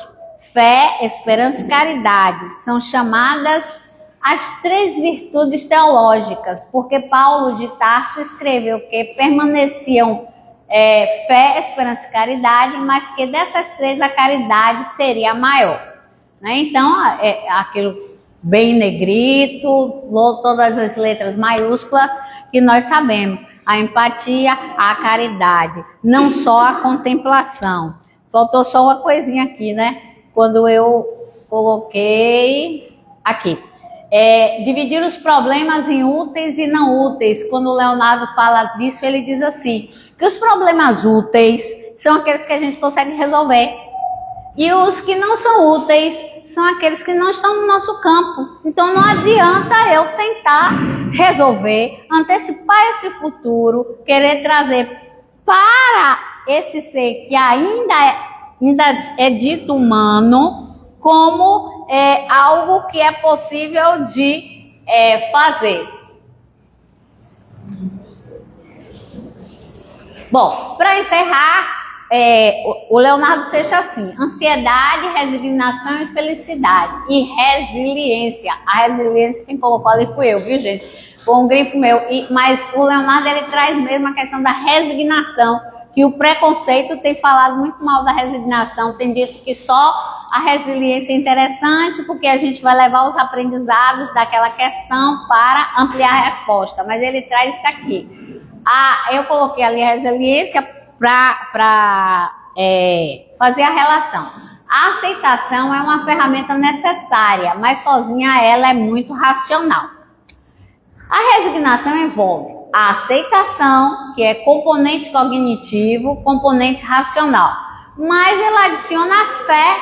Fé, esperança e caridade são chamadas as 3 virtudes teológicas, porque Paulo de Tarso escreveu que permaneciam fé, esperança e caridade, mas que dessas 3 a caridade seria a maior. Né? Então, aquilo bem negrito, todas as letras maiúsculas que nós sabemos. A empatia, a caridade, não só a contemplação. Faltou só uma coisinha aqui, né? Quando eu coloquei aqui. Dividir os problemas em úteis e não úteis. Quando o Leonardo fala disso, ele diz assim, que os problemas úteis são aqueles que a gente consegue resolver. E os que não são úteis são aqueles que não estão no nosso campo. Então não adianta eu tentar resolver, antecipar esse futuro, querer trazer para esse ser que ainda é dito humano, como algo que é possível de fazer. Bom, para encerrar, o Leonardo fecha assim: ansiedade, resignação e felicidade. E resiliência. A resiliência quem colocou ali fui eu, viu, gente? Foi um grifo meu. Mas o Leonardo, ele traz mesmo a questão da resignação, que o preconceito tem falado muito mal da resignação, tem dito que só a resiliência é interessante porque a gente vai levar os aprendizados daquela questão para ampliar a resposta. Mas ele traz isso aqui. Eu coloquei ali a resiliência para fazer a relação. A aceitação é uma ferramenta necessária, mas sozinha ela é muito racional. A resignação envolve a aceitação, que é componente cognitivo, componente racional, mas ela adiciona a fé,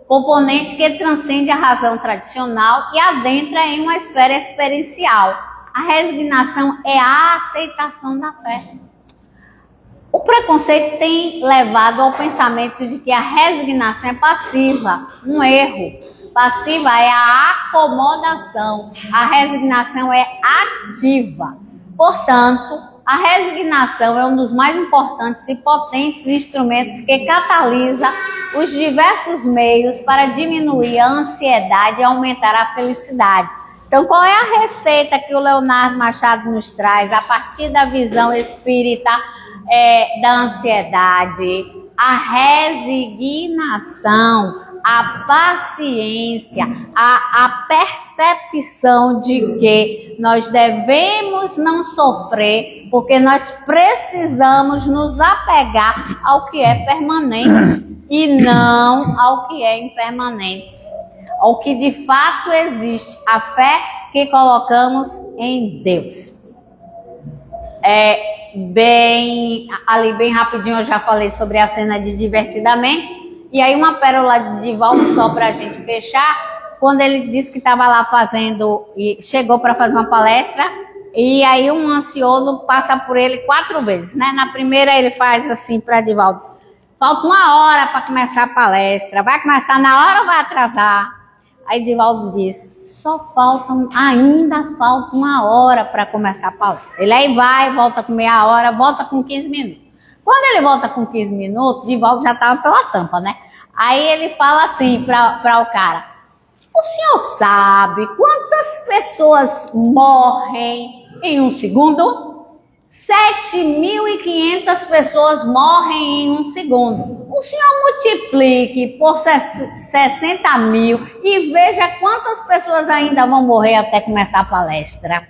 componente que transcende a razão tradicional e adentra em uma esfera experiencial. A resignação é a aceitação da fé. O preconceito tem levado ao pensamento de que a resignação é passiva, um erro. Passiva é a acomodação, a resignação é ativa. Portanto, a resignação é um dos mais importantes e potentes instrumentos que catalisa os diversos meios para diminuir a ansiedade e aumentar a felicidade. Então, qual é a receita que o Leonardo Machado nos traz a partir da visão espírita da ansiedade? A resignação, a paciência, a percepção de que nós devemos não sofrer, porque nós precisamos nos apegar ao que é permanente e não ao que é impermanente, ao que de fato existe, a fé que colocamos em Deus. Bem rapidinho eu já falei sobre a cena de Divertidamente. E aí uma pérola de Divaldo só para a gente fechar, quando ele disse que estava lá fazendo, e chegou para fazer uma palestra, e aí um ansioso passa por ele 4 vezes, né? Na primeira ele faz assim para Divaldo: falta 1 hora para começar a palestra, vai começar na hora ou vai atrasar? Aí Divaldo diz: ainda falta 1 hora para começar a palestra. Ele aí vai, volta com meia hora, volta com 15 minutos. Quando ele volta com 15 minutos, Divaldo já estava pela tampa, né? Aí ele fala assim para o cara: o senhor sabe quantas pessoas morrem em 1 segundo? 7.500 pessoas morrem em 1 segundo. O senhor multiplique por 60 mil e veja quantas pessoas ainda vão morrer até começar a palestra.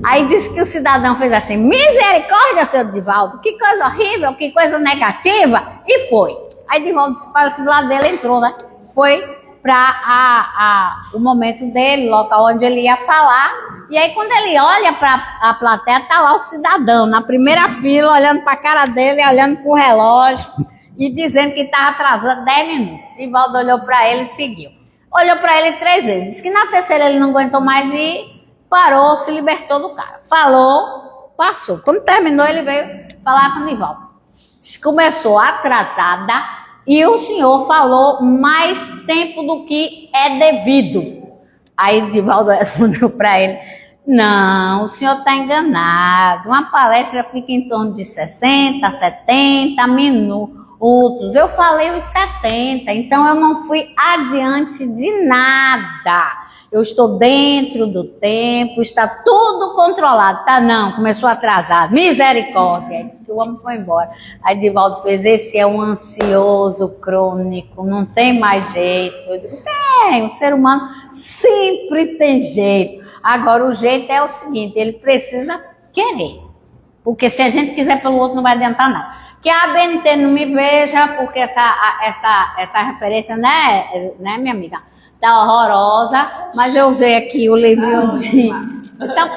Aí disse que o cidadão fez assim: misericórdia, seu Divaldo, que coisa horrível, que coisa negativa. E foi. Aí Divaldo disse para o lado dele, entrou, né? Foi para o momento dele, local onde ele ia falar. E aí quando ele olha para a plateia, tá lá o cidadão na primeira fila, olhando para a cara dele, olhando para o relógio e dizendo que estava atrasando 10 minutos. Divaldo olhou para ele e seguiu. Olhou para ele 3 vezes. Disse que na terceira ele não aguentou mais e parou, se libertou do cara. Falou, passou. Quando terminou, ele veio falar com o Divaldo. Começou atrasada. E o senhor falou mais tempo do que é devido. Aí Divaldo respondeu para ele: não, o senhor está enganado. Uma palestra fica em torno de 60, 70 minutos. Eu falei os 70, então eu não fui adiante de nada. Eu estou dentro do tempo, está tudo controlado. Tá não, começou atrasado. Misericórdia. Aí disse que o homem foi embora. Aí Divaldo fez: esse é um ansioso crônico, não tem mais jeito. Eu digo: tem, o ser humano sempre tem jeito. Agora o jeito é o seguinte: ele precisa querer. Porque se a gente quiser pelo outro, não vai adiantar nada. Que a ABNT não me veja, porque essa referência, né, minha amiga? Tá horrorosa, mas eu usei aqui o livrinho de... Tá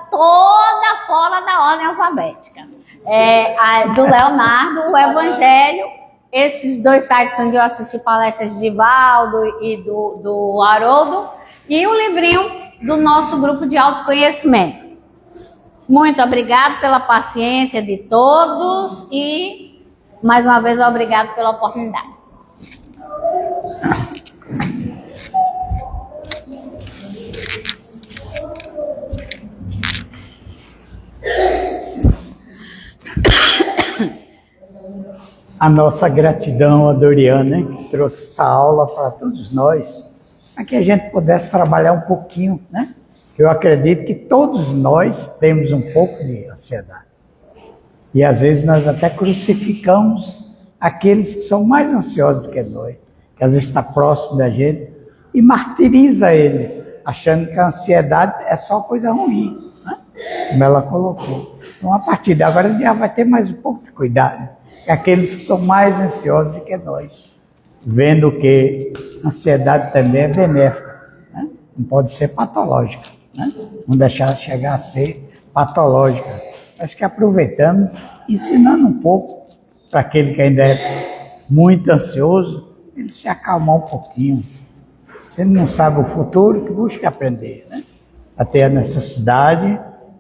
toda fora da ordem alfabética. Do Leonardo, o Evangelho, esses 2 sites onde eu assisti palestras de Divaldo e do Haroldo, e o livrinho do nosso grupo de autoconhecimento. Muito obrigado pela paciência de todos e, mais uma vez, obrigado pela oportunidade. A nossa gratidão a Doriana, que trouxe essa aula para todos nós, para que a gente pudesse trabalhar um pouquinho, né? Eu acredito que todos nós temos um pouco de ansiedade. E às vezes nós até crucificamos aqueles que são mais ansiosos que nós, que às vezes está próximo da gente, e martiriza ele, achando que a ansiedade é só coisa ruim, né? Como ela colocou. Então, a partir de agora, a gente já vai ter mais um pouco de cuidado. Aqueles que são mais ansiosos que nós, vendo que a ansiedade também é benéfica, né? Não pode ser patológica, né? Não deixar chegar a ser patológica. Mas que aproveitamos, ensinando um pouco para aquele que ainda é muito ansioso, ele se acalmar um pouquinho. Se ele não sabe o futuro, que busque aprender, né? A ter a necessidade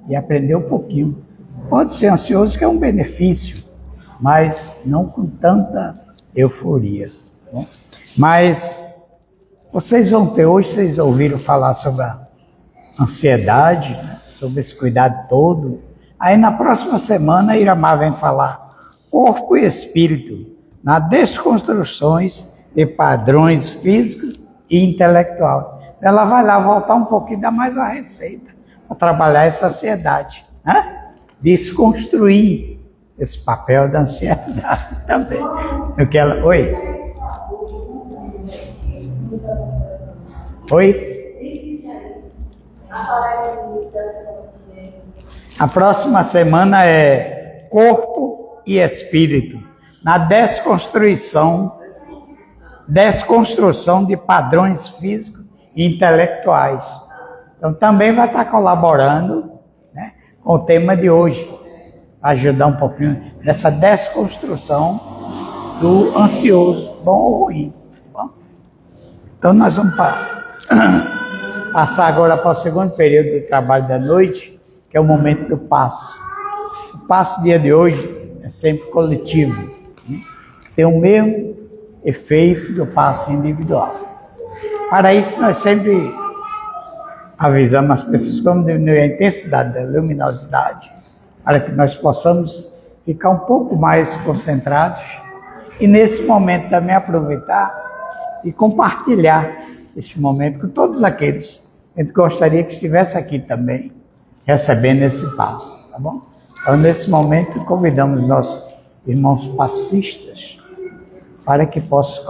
de aprender um pouquinho. Pode ser ansioso, que é um benefício, mas não com tanta euforia. Né? Mas vocês vão ter hoje, vocês ouviram falar sobre a ansiedade, né? Sobre esse cuidado todo. Aí na próxima semana a Iramar vem falar corpo e espírito, nas desconstruções de padrões físicos e intelectuais. Ela vai lá voltar um pouquinho, dar mais uma receita para trabalhar essa ansiedade, né? Desconstruir esse papel da ansiedade também. Do que ela... Oi? A próxima semana é corpo e espírito, na desconstrução de padrões físicos e intelectuais. Então também vai estar colaborando, né, com o tema de hoje, ajudar um pouquinho nessa desconstrução do ansioso, bom ou ruim. Bom? Então nós vamos passar agora para o segundo período do trabalho da noite, que é o momento do passo. O passo dia de hoje é sempre coletivo, né? Tem o mesmo efeito do passo individual. Para isso nós sempre avisamos as pessoas como diminuir a intensidade da luminosidade, para que nós possamos ficar um pouco mais concentrados e nesse momento também aproveitar e compartilhar este momento com todos aqueles que a gente gostaria que estivesse aqui também, recebendo esse passo, tá bom? Então, nesse momento, convidamos nossos irmãos passistas para que possam